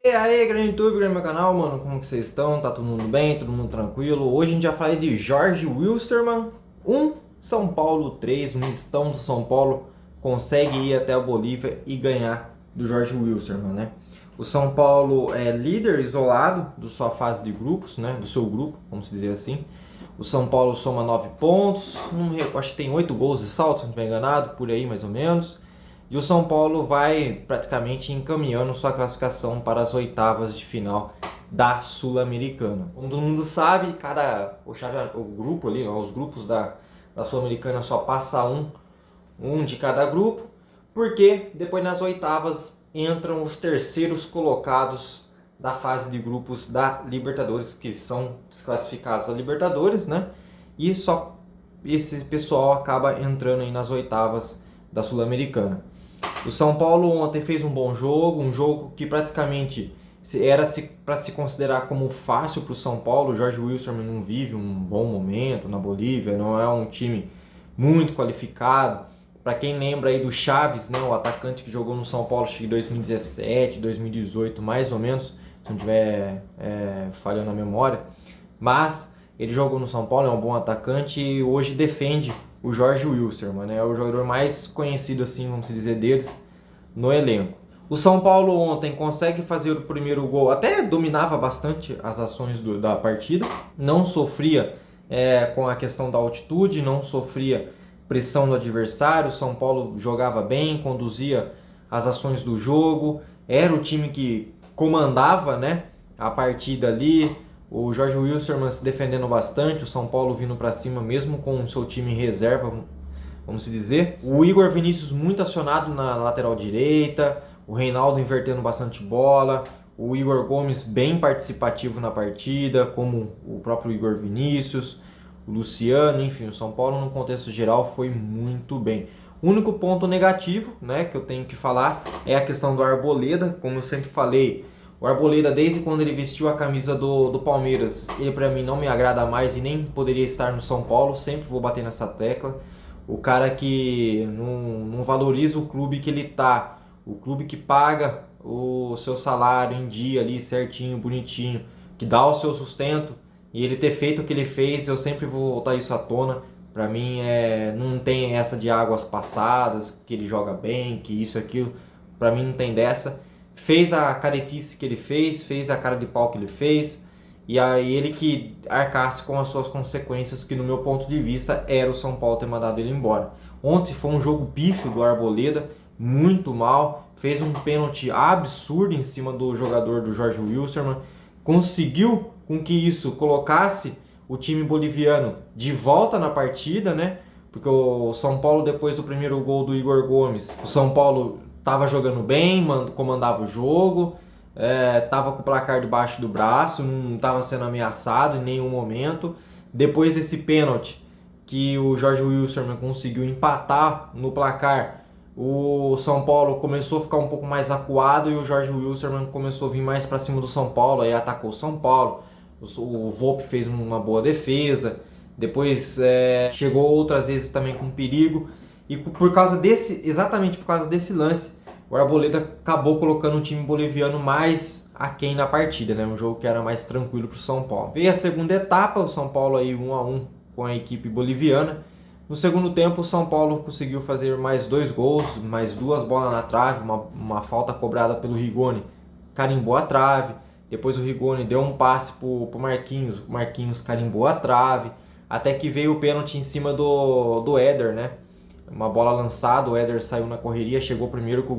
E aí, grande YouTube, grande meu canal, mano, como que vocês estão? Tá todo mundo bem? Todo mundo tranquilo? Hoje a gente vai falar de Jorge Wilstermann, 1, São Paulo 3, um mistão do São Paulo, consegue ir até a Bolívia e ganhar do Jorge Wilstermann, né? O São Paulo é líder isolado da sua fase de grupos, né? Do seu grupo, vamos dizer assim. O São Paulo soma 9 pontos, acho que tem 8 gols de salto, se não estiver enganado, por aí mais ou menos. E o São Paulo vai praticamente encaminhando sua classificação para as oitavas de final da Sul-Americana. Como todo mundo sabe, o grupo ali, os grupos da Sul-Americana só passa um de cada grupo, porque depois nas oitavas entram os terceiros colocados da fase de grupos da Libertadores, que são desclassificados da Libertadores, né? E só esse pessoal acaba entrando aí nas oitavas da Sul-Americana. O São Paulo ontem fez um jogo que praticamente era para se considerar como fácil para o São Paulo. O Jorge Wilstermann não vive um bom momento na Bolívia, não é um time muito qualificado. Para quem lembra aí do Chaves, né, o atacante que jogou no São Paulo em 2017, 2018, mais ou menos, se não estiver falhando a memória. Mas ele jogou no São Paulo, é um bom atacante e hoje defende o Jorge Wilstermann, né? É o jogador mais conhecido, assim, vamos dizer, deles no elenco. O São Paulo ontem consegue fazer o primeiro gol, até dominava bastante as ações da partida, não sofria com a questão da altitude, não sofria pressão do adversário. O São Paulo jogava bem, conduzia as ações do jogo, era o time que comandava, né, a partida ali. O Jorge Wilstermann se defendendo bastante, o São Paulo vindo para cima mesmo com o seu time em reserva, vamos dizer. O Igor Vinícius muito acionado na lateral direita, o Reinaldo invertendo bastante bola, o Igor Gomes bem participativo na partida, como o próprio Igor Vinícius, o Luciano, enfim, o São Paulo no contexto geral foi muito bem. O único ponto negativo, né, que eu tenho que falar é a questão do Arboleda, como eu sempre falei. O Arboleda, desde quando ele vestiu a camisa do Palmeiras, ele para mim não me agrada mais e nem poderia estar no São Paulo, sempre vou bater nessa tecla. O cara que não valoriza o clube que ele tá, o clube que paga o seu salário em dia ali certinho, bonitinho, que dá o seu sustento, e ele ter feito o que ele fez, eu sempre vou voltar isso à tona. Para mim não tem essa de águas passadas, que ele joga bem, que isso e aquilo, para mim não tem dessa. Fez a caretice que ele fez a cara de pau que ele fez, e aí ele que arcasse com as suas consequências, que no meu ponto de vista era o São Paulo ter mandado ele embora. Ontem foi um jogo pífio do Arboleda, muito mal, fez um pênalti absurdo em cima do jogador do Jorge Wilstermann, conseguiu com que isso colocasse o time boliviano de volta na partida, né? Porque o São Paulo, depois do primeiro gol do Igor Gomes, o São Paulo estava jogando bem, comandava o jogo, estava com o placar debaixo do braço, não estava sendo ameaçado em nenhum momento. Depois desse pênalti que o Jorge Wilstermann conseguiu empatar no placar, o São Paulo começou a ficar um pouco mais acuado e o Jorge Wilstermann começou a vir mais para cima do São Paulo, aí atacou o São Paulo. O Volpi fez uma boa defesa, depois chegou outras vezes também com perigo. E exatamente por causa desse lance, o Arboleda acabou colocando o time boliviano mais aquém na partida, né? Um jogo que era mais tranquilo para o São Paulo. Veio a segunda etapa, o São Paulo aí 1-1 com a equipe boliviana. No segundo tempo, o São Paulo conseguiu fazer mais 2 gols, mais 2 bolas na trave, uma falta cobrada pelo Rigoni, carimbou a trave. Depois o Rigoni deu um passe pro Marquinhos, o Marquinhos carimbou a trave, até que veio o pênalti em cima do Éder, né? Uma bola lançada, o Éder saiu na correria, chegou primeiro com o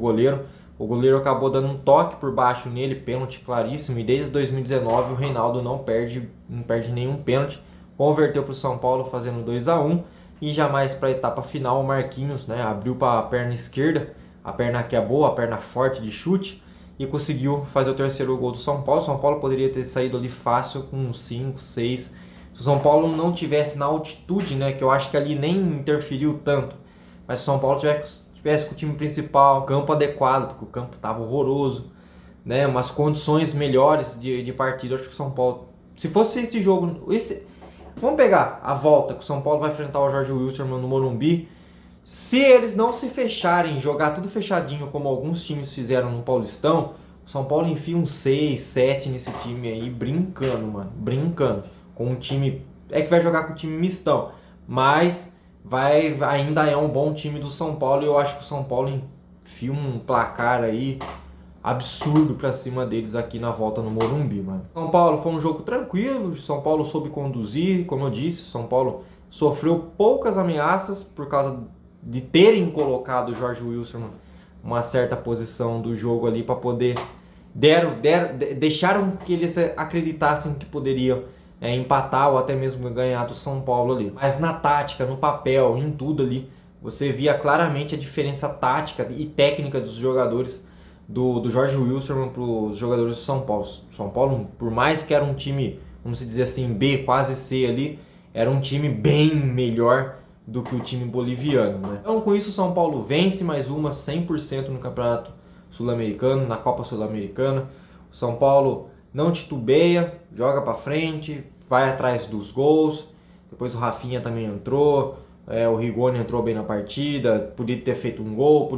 goleiro acabou dando um toque por baixo nele, pênalti claríssimo, e desde 2019 o Reinaldo não perde nenhum pênalti, converteu para o São Paulo fazendo 2-1, e jamais para a etapa final o Marquinhos, né, abriu para a perna esquerda, a perna que é boa, a perna forte de chute, e conseguiu fazer o terceiro gol do São Paulo. O São Paulo poderia ter saído ali fácil com 5, 6, se o São Paulo não tivesse na altitude, né, que eu acho que ali nem interferiu tanto, mas se o São Paulo tivesse com o time principal, campo adequado, porque o campo estava horroroso, né, umas condições melhores de partida, eu acho que o São Paulo, se fosse esse jogo, vamos pegar a volta que o São Paulo vai enfrentar o Jorge Wilstermann no Morumbi, se eles não se fecharem, jogar tudo fechadinho como alguns times fizeram no Paulistão, O São Paulo enfia um 6, 7 nesse time aí, brincando, mano. Brincando. Com um time... É que vai jogar com o time mistão. Mas ainda é um bom time do São Paulo. E eu acho que o São Paulo enfia um placar aí absurdo pra cima deles aqui na volta no Morumbi, mano. São Paulo foi um jogo tranquilo. O São Paulo soube conduzir. Como eu disse, o São Paulo sofreu poucas ameaças por causa de terem colocado o Jorge Wilstermann uma certa posição do jogo ali para poder deixaram que eles acreditassem que poderiam empatar ou até mesmo ganhar do São Paulo ali. Mas na tática, no papel, em tudo ali, você via claramente a diferença tática e técnica dos jogadores do Jorge Wilstermann para os jogadores do São Paulo. São Paulo, por mais que era um time, vamos dizer assim, B, quase C ali, era um time bem melhor do que o time boliviano, né? Então com isso o São Paulo vence mais uma 100% no Campeonato Sul-Americano, na Copa Sul-Americana. O São Paulo não titubeia, joga para frente, vai atrás dos gols. Depois o Rafinha também entrou, o Rigoni entrou bem na partida, podia ter feito um gol,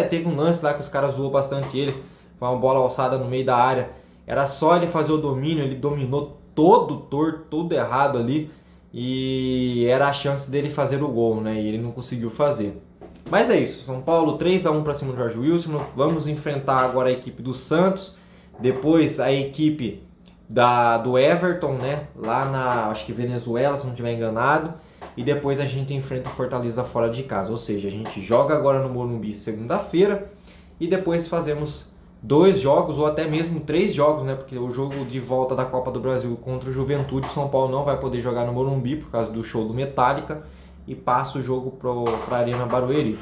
teve um lance lá que os caras zoou bastante ele, foi uma bola alçada no meio da área. Era só ele fazer o domínio, ele dominou todo torto, todo errado ali. E era a chance dele fazer o gol, né? E ele não conseguiu fazer. Mas é isso, São Paulo 3-1 para cima do Jorge Wilstermann. Vamos enfrentar agora a equipe do Santos, depois a equipe do Everton, né? Lá na, acho que Venezuela, se não estiver enganado. E depois a gente enfrenta o Fortaleza fora de casa. Ou seja, a gente joga agora no Morumbi segunda-feira e depois fazemos 2 jogos ou até mesmo 3 jogos, né? Porque o jogo de volta da Copa do Brasil contra o Juventude, o São Paulo não vai poder jogar no Morumbi por causa do show do Metallica e passa o jogo para a Arena Barueri.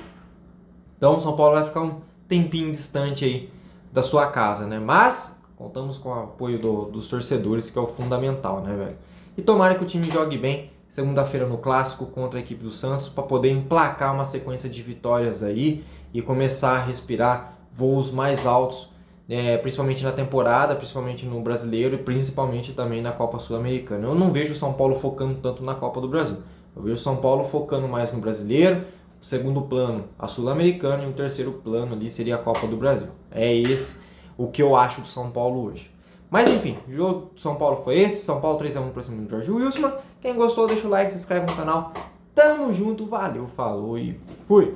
Então o São Paulo vai ficar um tempinho distante aí da sua casa, né? Mas contamos com o apoio dos torcedores, que é o fundamental, né, velho? E tomara que o time jogue bem segunda-feira no Clássico contra a equipe do Santos para poder emplacar uma sequência de vitórias aí e começar a respirar voos mais altos, principalmente na temporada, principalmente no Brasileiro e principalmente também na Copa Sul-Americana. Eu não vejo o São Paulo focando tanto na Copa do Brasil. Eu vejo o São Paulo focando mais no Brasileiro, o segundo plano a Sul-Americana e o terceiro plano ali seria a Copa do Brasil. É esse o que eu acho do São Paulo hoje. Mas enfim, o jogo do São Paulo foi esse. São Paulo 3-1 para cima do Jorge Wilstermann. Quem gostou, deixa o like, se inscreve no canal. Tamo junto, valeu, falou e fui!